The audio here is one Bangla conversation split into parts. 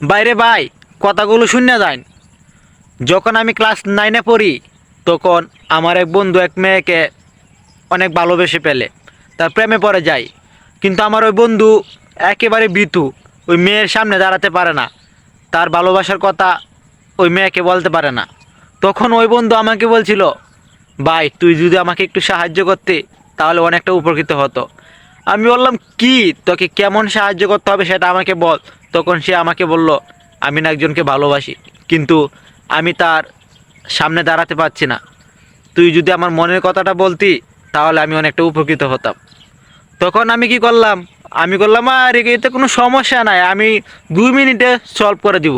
বাইরে ভাই, কথাগুলো শুনে যান। যখন আমি ক্লাস 9-এ পড়ি, তখন আমার এক বন্ধু এক মেয়েকে অনেক ভালোবেসে ফেলে, তার প্রেমে পড়ে যায়। কিন্তু আমার ওই বন্ধু একেবারে ভীতু, ওই মেয়ের সামনে দাঁড়াতে পারে না, তার ভালোবাসার কথা ওই মেয়েকে বলতে পারে না। তখন ওই বন্ধু আমাকে বলছিল, ভাই তুই যদি আমাকে একটু সাহায্য করতে তাহলে অনেকটা উপকৃত হতো। আমি বললাম, কি, তোকে কেমন সাহায্য করতে হবে সেটা আমাকে বল। তখন সে আমাকে বলল, আমি না একজনকে ভালোবাসি, কিন্তু আমি তার সামনে দাঁড়াতে পারছি না। তুই যদি আমার মনের কথাটা বলতি তাহলে আমি অনেকটা উপকৃত হতাম। তখন আমি কি করলাম, আমি করলাম, আর এতে কোনো সমস্যা নাই, আমি 2 মিনিটে সলভ করে দিব।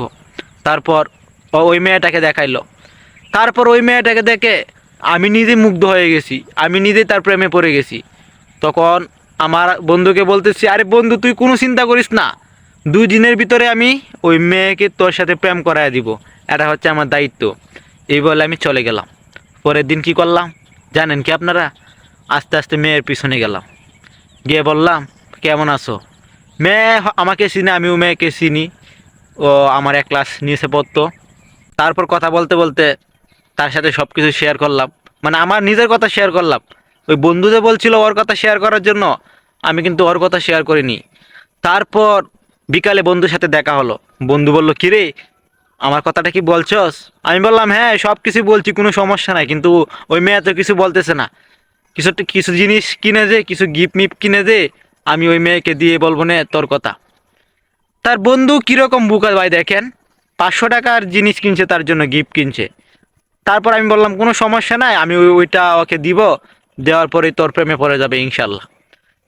তারপর ওই মেয়েটাকে দেখাইলো। তারপর ওই মেয়েটাকে দেখে আমি নিজে মুগ্ধ হয়ে গেছি, আমি নিজে তার প্রেমে পড়ে গেছি। তখন আমার বন্ধুকে বলতেছি, আরে বন্ধু তুই কোনো চিন্তা করিস না, 2 দিনের ভিতরে আমি ওই মেয়েকে তোর সাথে প্রেম করায় দিব, এটা হচ্ছে আমার দায়িত্ব। এই বলে আমি চলে গেলাম। পরের দিন কি করলাম জানেন কি আপনারা? আস্তে আস্তে মেয়ের পিছনে গেলাম, গিয়ে বললাম, কেমন আছো? মেয়ে আমাকে চিনে, আমিও মেয়েকে চিনি, ও আমার এক ক্লাস নিচে পড়তো। তারপর কথা বলতে বলতে তার সাথে সব কিছু শেয়ার করলাম, মানে আমার নিজের কথা শেয়ার করলাম। ওই বন্ধু যে বলছিল ওর কথা শেয়ার করার জন্য, আমি কিন্তু ওর কথা শেয়ার করিনি। তারপর বিকালে বন্ধুর সাথে দেখা হলো। বন্ধু বলল, কিরে আমার কথাটা কি বলছস? আমি বললাম, হ্যাঁ সব কিছু বলছি, কোনো সমস্যা নাই, কিন্তু ওই মেয়ে তো কিছু বলতেছে না। কিছু কিছু জিনিস কিনে দে, কিছু গিফট মিফট কিনে দে, আমি ওই মেয়েকে দিয়ে বলবো না তোর কথা। তার বন্ধু কীরকম বুকা ভাই দেখেন, 500 টাকার জিনিস কিনছে, তার জন্য গিফট কিনছে। তারপর আমি বললাম, কোনো সমস্যা নাই, আমি ওইটা ওকে দিব, দেওয়ার পরেই তোর প্রেমে পড়ে যাবে ইনশাল্লাহ।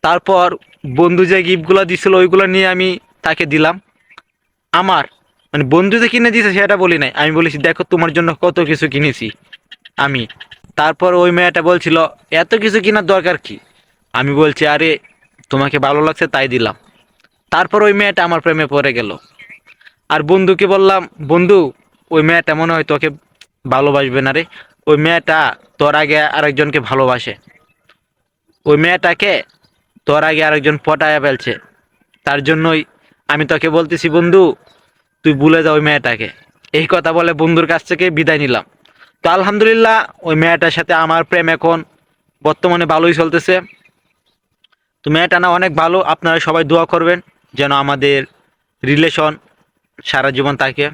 তারপর বন্ধু যে গিফটগুলো দিছিল ওইগুলো নিয়ে আমি তাকে দিলাম। আমার মানে বন্ধু যে কিনে দিয়েছে সেটা বলি নাই, আমি বলেছি দেখো তোমার জন্য কত কিছু কিনেছি আমি। তারপর ওই মেয়েটা বলছিল, এত কিছু কেনার দরকার কি? আমি বলছি, আরে তোমাকে ভালো লাগছে তাই দিলাম। তারপর ওই মেয়েটা আমার প্রেমে পড়ে গেল। আর বন্ধুকে বললাম, বন্ধু ওই মেয়েটা মনে হয় তোকে ভালোবাসবে না রে, ওই মেয়েটা তোর আগে আরেকজনকে ভালোবাসে, ওই মেয়েটাকে তোর আগে আরেকজন পটায়া ফেলছে, তার জন্যই আমি তোকে বলতেছি বন্ধু, তুই ভুলে যা ওই মেয়েটাকে। এই কথা বলে বন্ধুর কাছ থেকে বিদায় নিলাম। তো আলহামদুলিল্লাহ ওই মেয়েটার সাথে আমার প্রেম এখন বর্তমানে ভালোই চলতেছে। তো মেয়েটা না অনেক ভালো, আপনারা সবাই দোয়া করবেন যেন আমাদের রিলেশন সারা জীবন থাকে।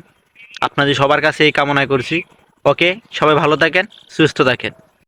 আপনাদের সবার কাছে এই কামনাই করছি। ওকে, সবাই ভালো থাকেন, সুস্থ থাকেন।